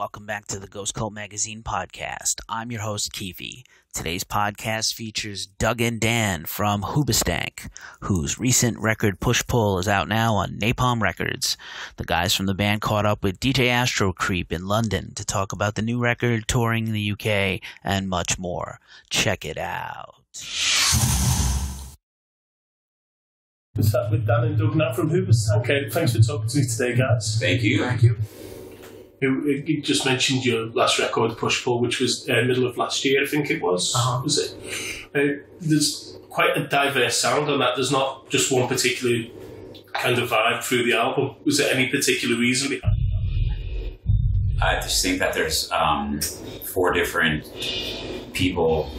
Welcome back to the Ghost Cult Magazine podcast. I'm your host, Keefe. Today's podcast features Doug and Dan from Hoobastank, whose recent record Push Pull is out now on Napalm Records. The guys from the band caught up with DJ Astrocreep in London to talk about the new record, touring in the UK, and much more. Check it out. We're sat with Dan and Doug now from Hoobastank. Thanks for talking to me today, guys. Thank you. Thank you. You just mentioned your last record, Push Pull, which was middle of last year, I think it was. Was it? There's quite a diverse sound on that. There's not just one particular kind of vibe through the album. Was there any particular reason behind it? I just think that there's 4 different people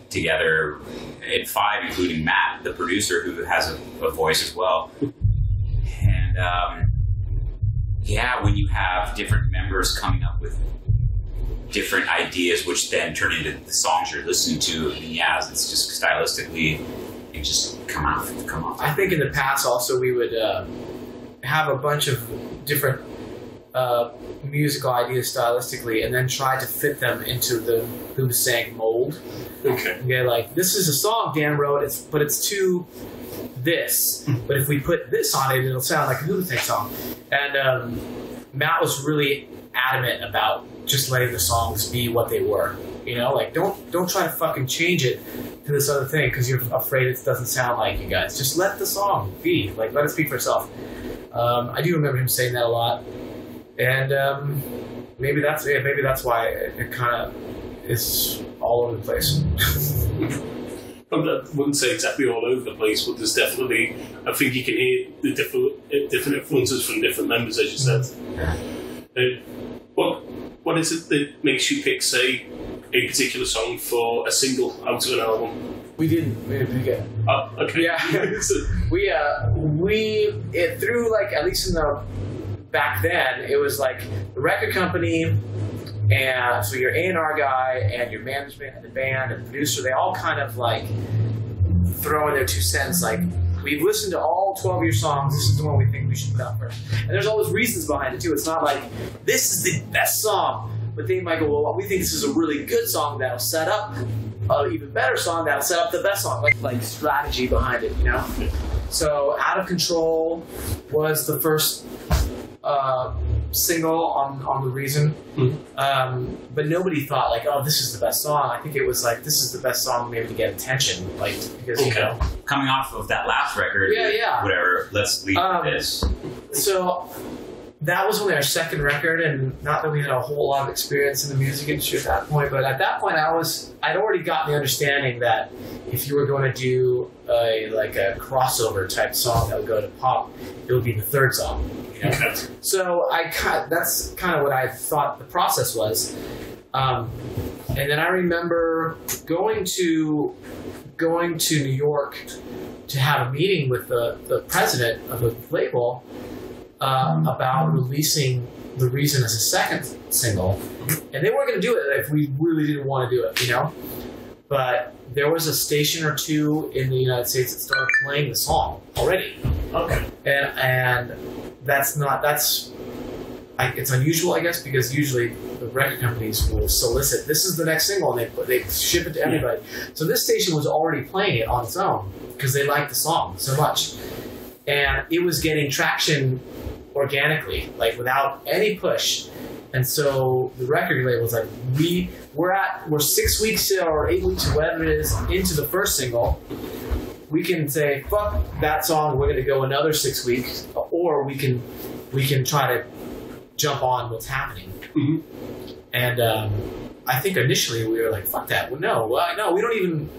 together, and 5 including Matt, the producer, who has a voice as well. And yeah, when you have different members coming up with different ideas, which then turn into the songs you're listening to, and yeah, it's just stylistically, it just come off. I think in the past also we would have a bunch of different musical ideas stylistically, and then try to fit them into the Hoobastank mold. Okay, like this is a song Dan wrote, but it's too this. But if we put this on it, it'll sound like a Hoobastank song. And Matt was really adamant about just letting the songs be what they were. You know, like don't try to fucking change it to this other thing because you're afraid it doesn't sound like you guys. Just let the song be. Like, let it speak for itself. I do remember him saying that a lot. And maybe that's why it kind of is all over the place. I wouldn't say exactly all over the place, but there's definitely, I think you can hear the different influences from different members, as you said. What is it that makes you pick, say, a particular song for a single out of an album? We didn't pick it. Oh, okay. Yeah. It through, like, at least in the back then, it was like the record company, and so your A&R guy and your management and the band and the producer, they all kind of like throw in their 2 cents, like, we've listened to all 12 of your songs, this is the one we think we should put out first. And there's all those reasons behind it too. It's not like, this is the best song, but they might go, well, we think this is a really good song that'll set up an even better song that'll set up the best song. Like strategy behind it, you know? So Out of Control was the first single on The Reason. But nobody thought like, oh, this is the best song. I think it was like, this is the best song maybe to get attention, like, because you know, coming off of that last record, whatever, let's leave this. So that was only our second record, and not that we had a whole lot of experience in the music industry at that point, but at that point I'd already gotten the understanding that if you were going to do a crossover type song that would go to pop, it would be the third song. You know? So that's kind of what I thought the process was. And then I remember going to New York to have a meeting with the president of the label about releasing The Reason as a second single. And they weren't going to do it if we really didn't want to do it, you know? But there was a station or two in the United States that started playing the song already. Okay. And it's unusual, I guess, because usually the record companies will solicit, this is the next single, and they ship it to everybody. So this station was already playing it on its own because they liked the song so much. And it was getting traction organically, like without any push. And so the record label was like, we're 6 weeks or 8 weeks or whatever it is into the first single. We can say, fuck that song, we're going to go another 6 weeks, or we can try to jump on what's happening. And I think initially we were like, fuck that. Well, no, we don't even.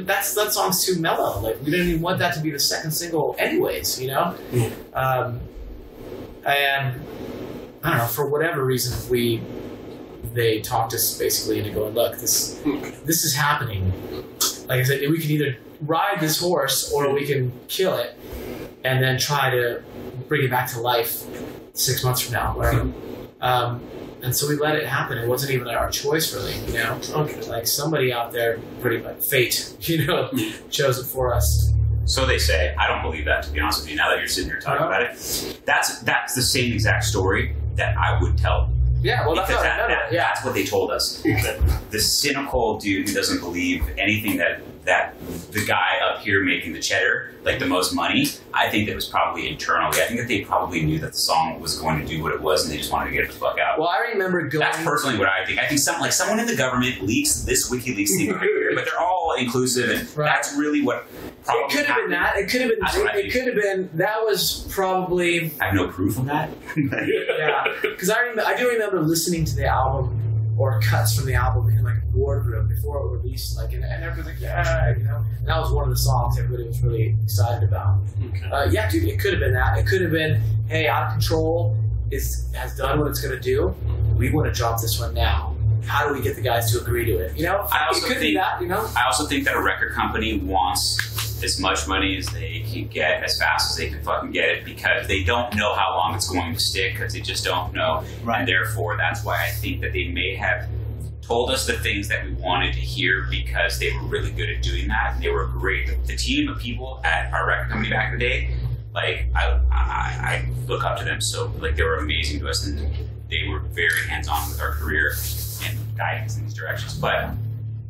That song's too mellow. Like, we didn't even want that to be the second single, anyways. You know. And I don't know, for whatever reason, they talked us basically into going, look, this is happening. Like I said, we can either ride this horse or we can kill it and then try to bring it back to life 6 months from now, right? And so we let it happen. It wasn't even our choice, really, you know? Like, somebody out there, pretty much fate, you know, chose it for us. So they say. I don't believe that, to be honest with you, now that you're sitting here talking about it. That's the same exact story that I would tell Yeah, well, because that's what they told us. The cynical dude who doesn't believe anything that the guy up here making the cheddar, like the most money, I think that was probably internally. I think that they probably knew that the song was going to do what it was, and they just wanted to get the fuck out. Well, I remember going. That's personally what I think. I think someone in the government leaks this WikiLeaks thing right here, but they're all inclusive, and that's really what. It could have been that. It could have been. It could have been. That was probably. I have no proof of that. Yeah, because I do remember listening to the album or cuts from the album in like a boardroom before it released, like, and everyone's like, yeah, you know. And that was one of the songs everybody was really excited about. Okay. Yeah, dude, it could have been that. It could have been, hey, Out of Control has done what it's going to do. We want to drop this one now. How do we get the guys to agree to it? You know, I also think that. You know, I also think that a record company wants as much money as they can get as fast as they can fucking get it, because they don't know how long it's going to stick, because they just don't know. Right. And therefore, that's why I think that they may have told us the things that we wanted to hear, because they were really good at doing that. And they were great. The team of people at our record company back in the day, like, I look up to them. So, like, they were amazing to us, and they were very hands-on with our career and guiding us in these directions. But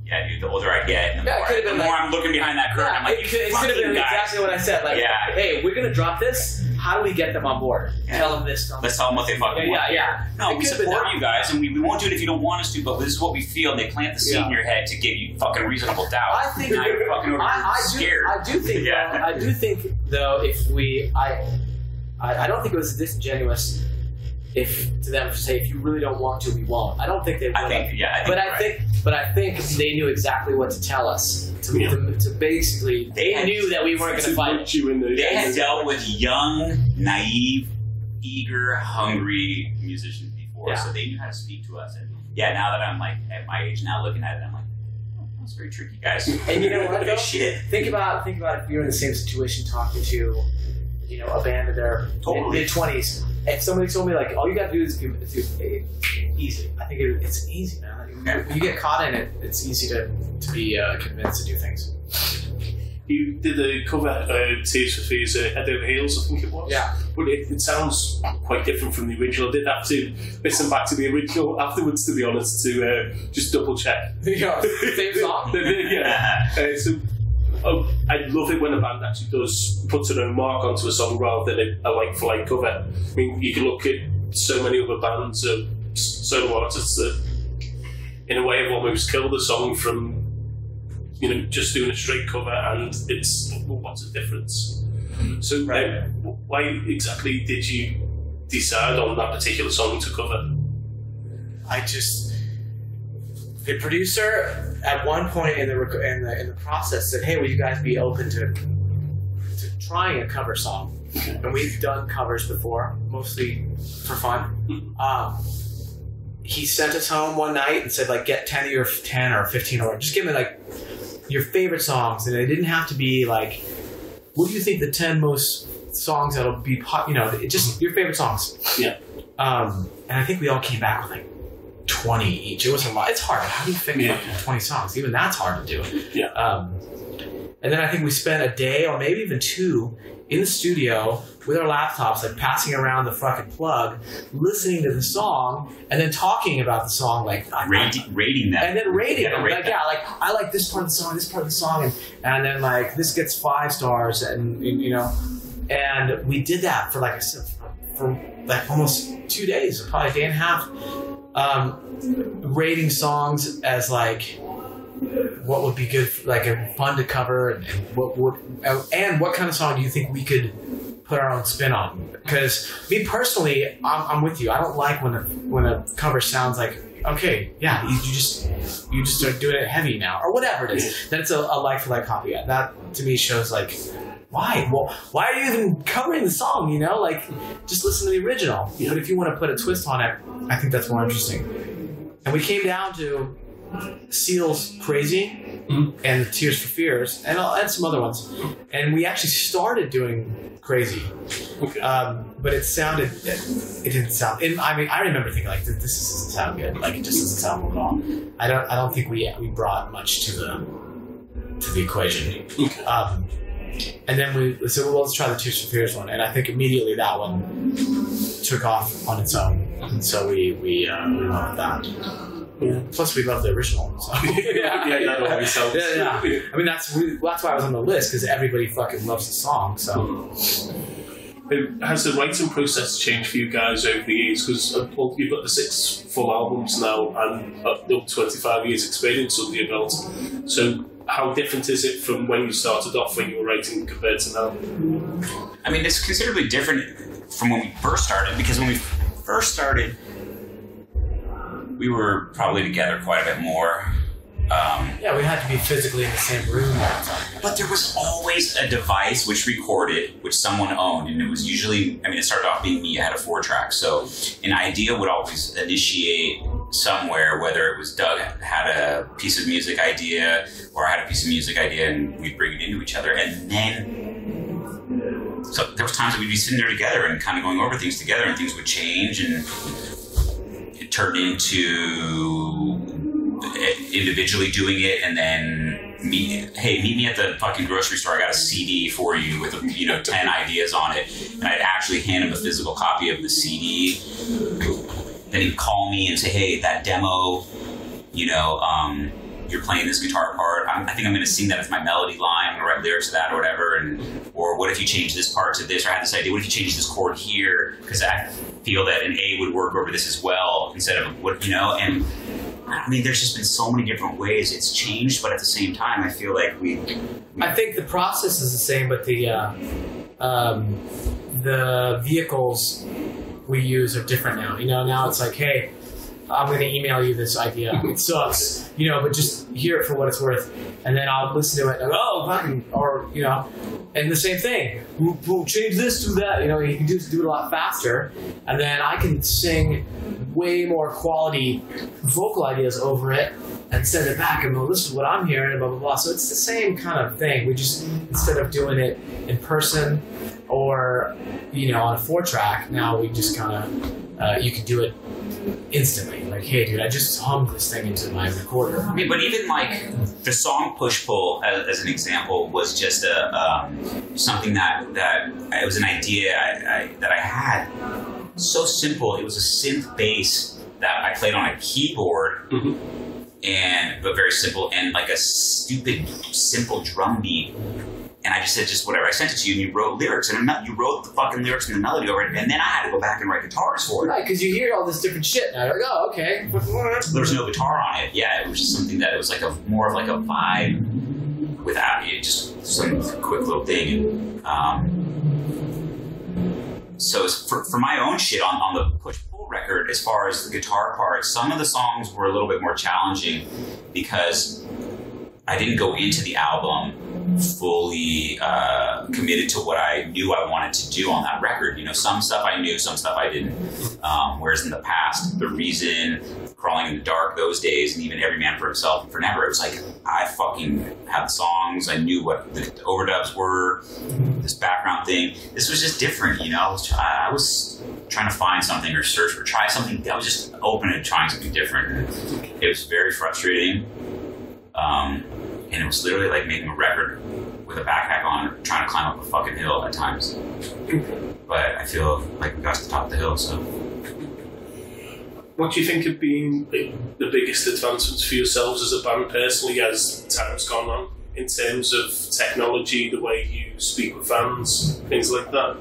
yeah, dude, the older I get, the more I'm looking behind that curtain, I'm like, it could have been exactly what I said. Like, hey, we're gonna drop this. How do we get them on board? Tell them this. Let's tell them what they fucking want. Yeah. No, we support you guys, and we won't do it if you don't want us to, but this is what we feel. They plant the seed in your head to give you fucking reasonable doubt. I think now you're fucking scared. I do think though, if we, I don't think it was disingenuous to them to say, if you really don't want to, we won't. I don't think they would. But I think they knew exactly what to tell us. To basically, they knew that we weren't going to fight. They had dealt with young, naive, eager, hungry musicians before, so they knew how to speak to us. And now that I'm like at my age now, looking at it, I'm like, that's very tricky, guys. And you know what? Though? Think about if you're in the same situation talking to, you know, a band in their mid-20s. If somebody told me, like, all you gotta do is give it easy. I think it's easy, man. When you get caught in it, it's easy to be convinced to do things. You did the cover Tears for Fears Head Over Heels, I think it was. Yeah. But it sounds quite different from the original. I did have to listen back to the original afterwards, to be honest, to just double check. Yeah, same song? Yeah. I love it when a band actually puts their own mark onto a song rather than a like-for-like cover. I mean, you can look at so many other bands or solo artists that, in a way, have almost killed the song from, you know, just doing a straight cover, and it's, well, what's the difference? So, why exactly did you decide on that particular song to cover? The producer at one point in the process said, "Hey, will you guys be open to trying a cover song?" And we've done covers before, mostly for fun. He sent us home one night and said, like, get 10 or 15 or just give me like your favorite songs, and it didn't have to be like, what do you think the 10 most songs that'll be just your favorite songs. Yeah. And I think we all came back with like 20 each. It was a lot. It's hard. How do you pick 20 songs? Even that's hard to do. Yeah. And then I think we spent a day or maybe even 2 in the studio with our laptops, like passing around the fucking plug, listening to the song, and then talking about the song, like rating them, and then rating them. Like, I like this part of the song, and then like this gets 5 stars, and you know, and we did that for like almost 2 days, probably a day and a half, rating songs as like what would be good, like fun to cover, and what kind of song do you think we could put our own spin on? Because me personally, I'm with you. I don't like when a cover sounds like, okay, yeah, you just start doing it heavy now or whatever it is. Then it's a like for like copy. That to me shows like, why? Well, why are you even covering the song? You know, like just listen to the original. But if you want to put a twist on it, I think that's more interesting. And we came down to Seal's Crazy and Tears for Fears and some other ones, and we actually started doing Crazy, but it didn't sound. I remember thinking like, this doesn't sound good. Like it just doesn't sound good at all. I don't think we brought much to the equation. And then we said, well, let's try the Tears for Fears one, and I think immediately that one took off on its own. and so we love that. Yeah. Plus, we love the original. So. That always helps. Yeah. I mean, that's why I was on the list, because everybody fucking loves the song. So. Has the writing process changed for you guys over the years? Because you've got the 6 full albums now and 25 years experience under your belt. So how different is it from when you started off, when you were writing, compared to now? I mean, it's considerably different from when we first started, because when we first started, we were probably together quite a bit more. We had to be physically in the same room all the time. But there was always a device which recorded, which someone owned, and it was usually, it started off being me. I had a 4-track, so an idea would always initiate somewhere, whether it was Doug had a piece of music idea, or I had a piece of music idea, and we'd bring it into each other, and then, so there was times that we'd be sitting there together and kind of going over things together, and things would change, and it turned into individually doing it, and then meet me at the fucking grocery store. I got a CD for you with 10 ideas on it, and I'd actually hand him a physical copy of the CD. Then he'd call me and say, "Hey, that demo, you're playing this guitar part. I think I'm going to sing that as my melody line. I'm going to write lyrics to that, or whatever. Or what if you change this part to this? Or I had this idea. What if you change this chord here? Because I feel that an A would work over this as well, instead of what And there's just been so many different ways it's changed, but at the same time, I feel like I think the process is the same, but the vehicles we use are different now. Now it's like, hey, I'm going to email you this idea. It sucks, but just hear it for what it's worth, and then I'll listen to it. And, and the same thing. We'll change this to that. You can do it a lot faster, and then I can sing way more quality vocal ideas over it and send it back and go, this is what I'm hearing, and blah blah blah. So it's the same kind of thing. We just, instead of doing it in person or on a 4-track, now we just kind of you can do it instantly. Like, hey dude, I just hummed this thing into my recorder. But even like the song Push Pull, as an example, was just something that it was an idea that I had. So simple. It was a synth bass that I played on a keyboard, but very simple, and like a stupid simple drum beat. And I just said, whatever. I sent it to you, and you wrote lyrics, and you wrote the fucking lyrics and the melody over it, and then I had to go back and write guitars for it. Right, because you hear all this different shit now. You're like, oh, okay. There was no guitar on it. Yeah, it was just something that it was like more of like a vibe without it, just some quick little thing. So for my own shit on the Push-Pull record, as far as the guitar part, some of the songs were a little bit more challenging because I didn't go into the album fully committed to what I knew I wanted to do on that record. Some stuff I knew, some stuff I didn't. Whereas in the past, The Reason, Crawling in the Dark, those days, and even Every Man for Himself and For Never, it was like I fucking had the songs. I knew what the overdubs were, this background thing. This was just different, I was trying to find something or try something. I was just open to trying something different. It was very frustrating. And it was literally like making a record with a backpack on, trying to climb up a fucking hill at times. But I feel like we got to the top of the hill, so. What do you think have been the biggest advancements for yourselves as a band personally as time's gone on, in terms of technology, the way you speak with fans, things like that?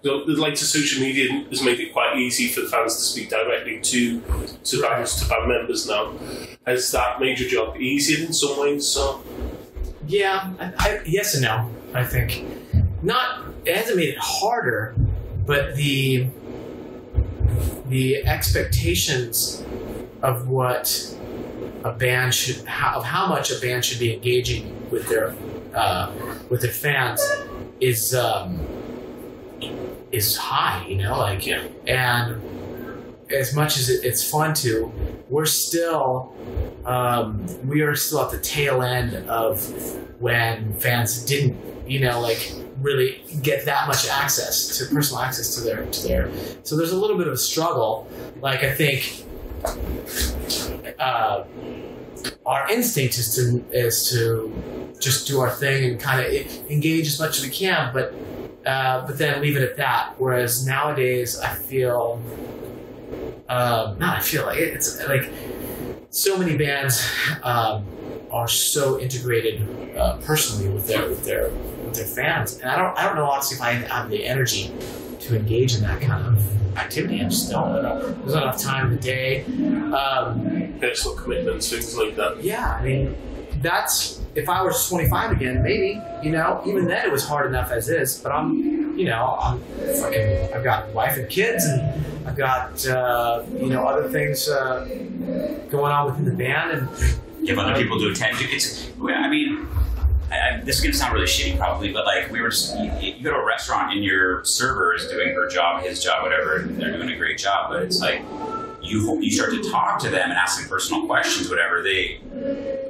The likes of social media has made it quite easy for fans to speak directly to bands, to band members now. Has that made your job easier in some ways? So? Yeah, yes and no, I think. It hasn't made it harder, but the expectations of what a band of how much a band should be engaging with their fans is high, and as much as it's fun to, we are still at the tail end of when fans didn't, really get that much personal access to their. So there's a little bit of a struggle. Like, I think our instinct is to just do our thing and kind of engage as much as we can, but then leave it at that. Whereas nowadays, I feel I feel like it's like so many bands are so integrated personally with their fans, and I don't know honestly if I have the energy to engage in that kind of activity. I just don't know. There's not enough time in the day. Personal commitments, things like that. Yeah, I mean, that's if I was 25 again, maybe, you know, even then it was hard enough as is. But I've got wife and kids, and I've got other things going on within the band, and you have other people to attend to. This is going to sound really shitty probably, but like you go to a restaurant and your server is doing her job, his job, whatever, and they're doing a great job, but it's like you start to talk to them and ask them personal questions, whatever. They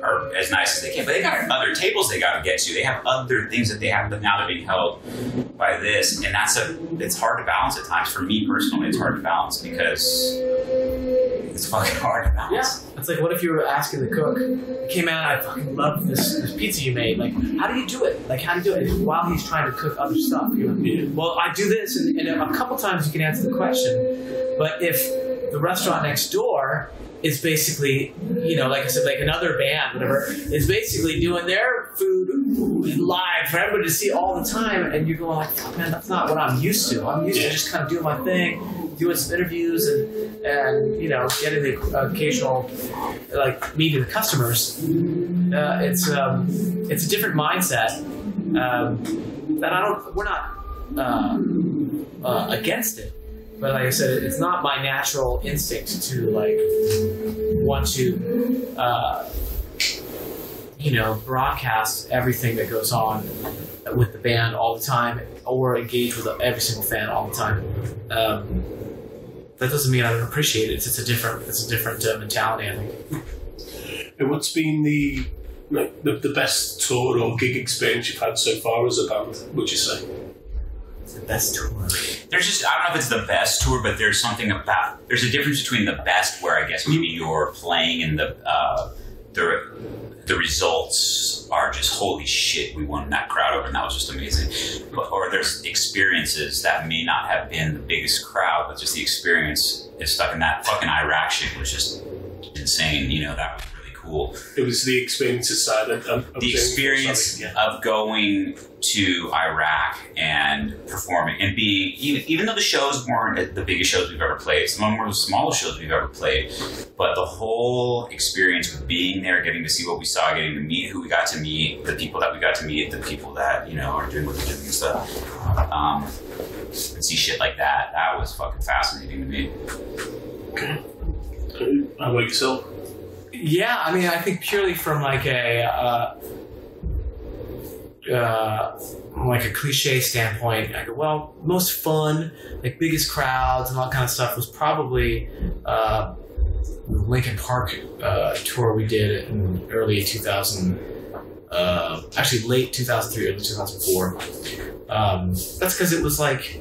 are as nice as they can, but they got other tables they got to get to. They have other things that they have, but now they're being held by this, and it's hard to balance at times. For me personally, it's hard to balance because it's fucking hard to balance. Yeah, it's like, what if you were asking the cook, came out, I fucking love this pizza you made. Like, how do you do it? Like, how do you do it? While he's trying to cook other stuff, you know? Yeah. Well, I do this, and a couple times you can answer the question. But if the restaurant next door is basically, like I said, like another band, whatever, is basically doing their food live for everybody to see all the time, and you're going like, oh, man, that's not what I'm used to. I'm used to just kind of doing my thing, doing some interviews, and getting the occasional, like, meeting the customers. It's a different mindset that we're not against it. But like I said, it's not my natural instinct to like want to, broadcast everything that goes on with the band all the time, or engage with every single fan all the time. That doesn't mean I don't appreciate it. It's a different mentality, I think. And what's been the best tour or gig experience you've had so far as a band, would you say? The best tour. There's I don't know if it's the best tour, but there's a difference between the best, where I guess maybe you're playing and the results are just holy shit, we won that crowd over and that was just amazing. Or there's experiences that may not have been the biggest crowd, but just the experience is stuck in that fucking Iraq shit was just insane. That was really cool. It was the experiences side of the experience of going to Iraq and performing and being, even though the shows weren't the biggest shows we've ever played, some of them were the smallest shows we've ever played, but the whole experience of being there, getting to see what we saw, getting to meet who we got to meet, the people that we got to meet, the people that are doing what they're doing and stuff, and see shit like that was fucking fascinating to me. Okay. How about yourself? Yeah, I mean, I think purely from like a cliche standpoint, I go, well, most fun, like biggest crowds and all that kind of stuff was probably the Linkin Park tour we did in early 2000, actually late 2003, early 2004. That's because it was like,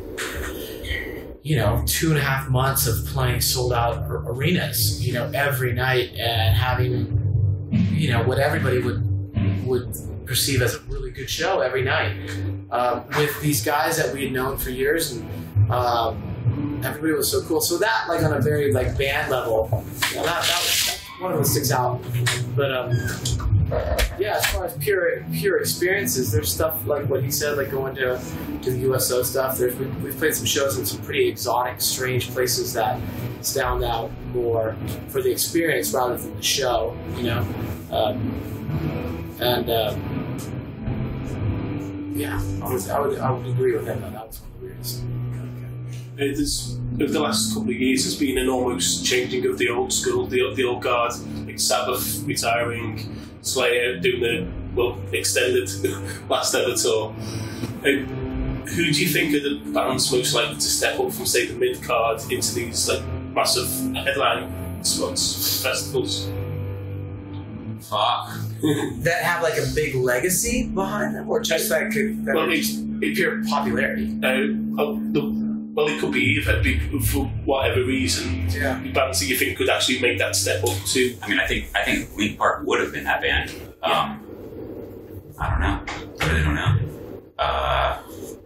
2.5 months of playing sold out arenas, every night, and having, what everybody would perceive as a really good show every night, with these guys that we had known for years, and everybody was so cool. So that, like, on a very like band level, that was one of those sticks out. But yeah, as far as pure experiences, there's stuff like what he said, like going to the USO stuff. We've played some shows in some pretty exotic, strange places that stand out more for the experience rather than the show, yeah, I would agree with him that that was one of the weirdest. Over the last couple of years, there's been an almost changing of the old school, the old guard, like Sabbath retiring, Slayer doing the extended last ever tour. Who do you think are the bands most likely to step up from, say, the mid card into these like massive headline spots, festivals? Fuck. That have like a big legacy behind them, or just pure popularity? Well, it could be either, for whatever reason. Yeah. Bands that you think could actually make that step up too. I mean, I think Linkin Park would have been that band. I don't know. I really don't know. I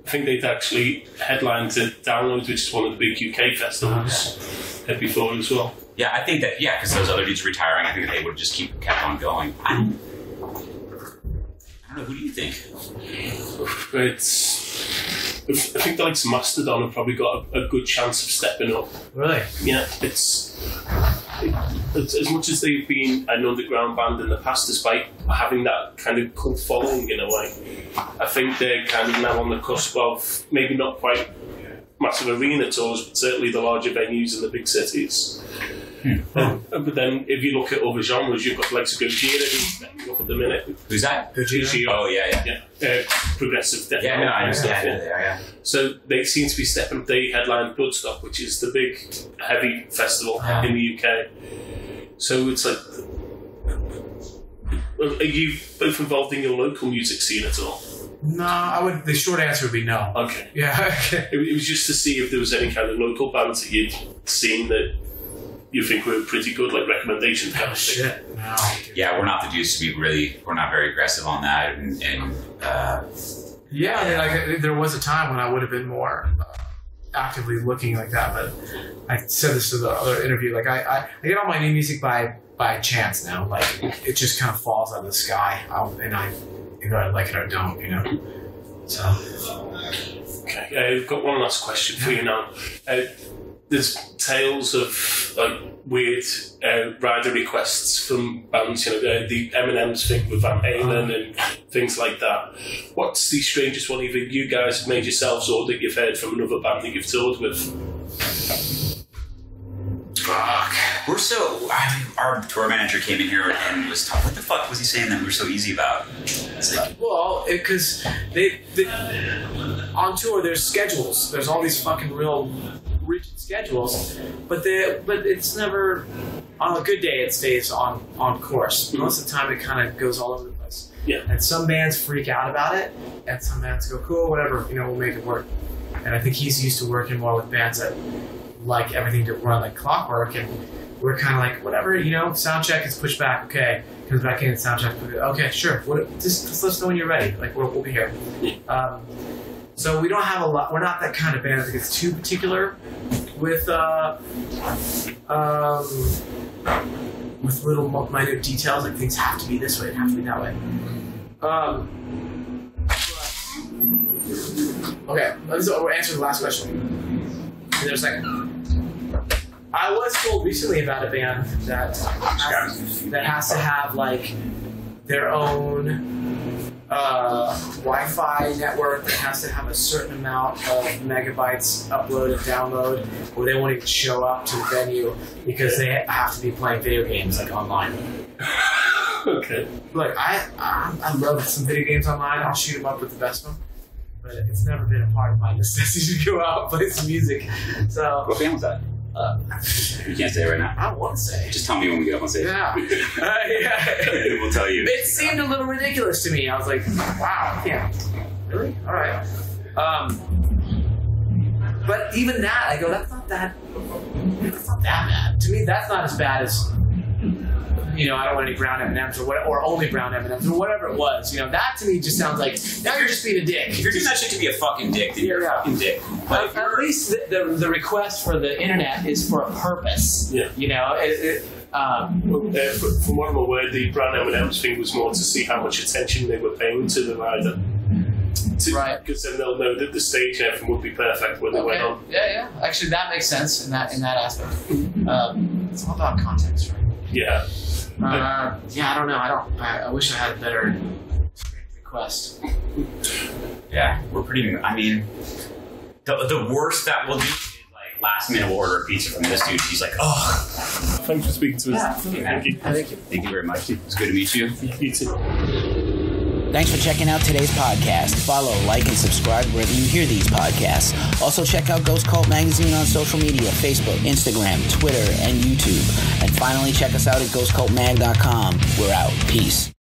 think they'd actually headlined to Download, which is one of the big UK festivals. before as well. Yeah, I think that, because those other dudes retiring, I think they would just kept on going. I don't know, who do you think? I think the likes of Mastodon have probably got a good chance of stepping up. Really? Yeah, it's as much as they've been an underground band in the past, despite having that kind of cult following in a way, I think they're kind of now on the cusp of maybe not quite massive arena tours, but certainly the larger venues in the big cities. But then, if you look at other genres, you've got like Gojira who's stepping up at the minute. Who's that? Gojira. Oh, yeah. Progressive death. Yeah, no, I understand. Yeah. So they seem to be stepping up. They headline Bloodstock, which is the big, heavy festival in the UK. So it's like, are you both involved in your local music scene at all? No, the short answer would be no. Okay. Yeah. Okay. It was just to see if there was any kind of local bands that you'd seen that you think were pretty good, like recommendations kind of thing. Shit. No. Yeah, we're not the dudes to be we're not very aggressive on that. Yeah, I mean, like, there was a time when I would have been more actively looking like that, but I said this to the other interview, like, I get all my new music by chance now. Like, it just kind of falls out of the sky, and either I like it or don't, you know? So. Okay, I've got one last question for you now. There's tales of like weird rider requests from bands, the M&M's thing with Van Halen and things like that. What's the strangest one either you guys have made yourselves or that you've heard from another band that you've toured with? Fuck. Our tour manager came in here and was talking, what the fuck was he saying that we were so easy about? It's like, well, because they on tour there's schedules. There's all these fucking real rigid schedules, but it's never, on a good day it stays on course. Most of the time it kind of goes all over the place. Yeah. And some bands freak out about it, and some bands go, cool, whatever, we'll make it work. And I think he's used to working more with bands that like everything to run like clockwork, and we're kind of like, whatever, sound check is pushed back, okay, comes back in, sound check, okay, sure, just let us know when you're ready, like we'll be here. So we don't have a lot. We're not that kind of band that gets too particular with little minute details, like things have to be this way, it have to be that way. Okay, we'll answer the last question. In a second. I was told recently about a band that has to have like their own Wi-Fi network that has to have a certain amount of megabytes upload and download, or they won't even show up to the venue because they have to be playing video games like online. Okay. Look, I love some video games online. I'll shoot them up with the best of them, but it's never been a part of my necessity to go out and play some music. So. What band was that? You can't say it right now. I don't want to say. Just tell me when we get up on stage. Yeah. We'll tell you. It seemed a little ridiculous to me. I was like, wow, yeah. Really? All right. But even that, I go, that's not that bad. To me, that's not as bad as, I don't want any brown M&Ms or only brown M&Ms or whatever it was. That to me just sounds like, now you're just being a dick. If you're doing that shit to be a fucking dick, then you're a fucking dick. But at least the request for the internet is for a purpose. Yeah. From what I'm aware, the brown M&Ms thing was more to see how much attention they were paying to the rider. Right. Because then they'll know that the stage and everything would be perfect when they went on. Yeah. Actually, that makes sense in that aspect. It's all about context, right? Yeah. I don't know. I wish I had a better request. Yeah, we're pretty. I mean, the worst that we'll do is like last minute we'll order a pizza from this dude. He's like, oh. Thanks for speaking to us. Yeah, thank you. Thank you very much. It's good to meet you. You too. Thanks for checking out today's podcast. Follow, like, and subscribe wherever you hear these podcasts. Also, check out Ghost Cult Magazine on social media, Facebook, Instagram, Twitter, and YouTube. And finally, check us out at ghostcultmag.com. We're out. Peace.